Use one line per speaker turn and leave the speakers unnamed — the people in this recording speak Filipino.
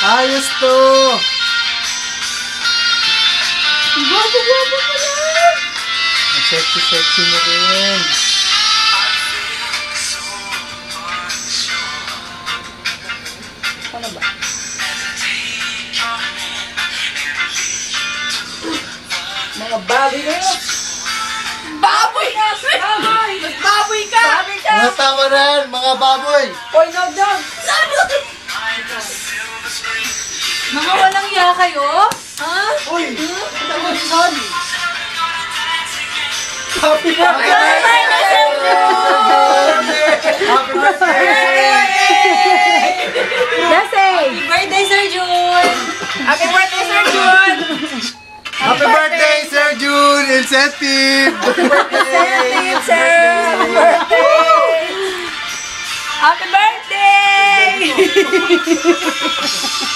Ayos to!
Gwapo-gwapo mo lang!
Ang sexy-sexy mo rin.
Ano ba? Mga baboy na yun! Baboy ka! Baboy! Baboy ka! Baboy ka!
Mga tama rin, mga baboy!
Hoy, dog! Mga walang iya kayo? Ha?
Uy!
Sorry.
Happy birthday! Happy birthday!
Happy birthday, Sir Jun! Happy birthday, Sir Jun!
Happy birthday, Sir June! Incentive!
Incentive, sir! Happy birthday! Happy birthday!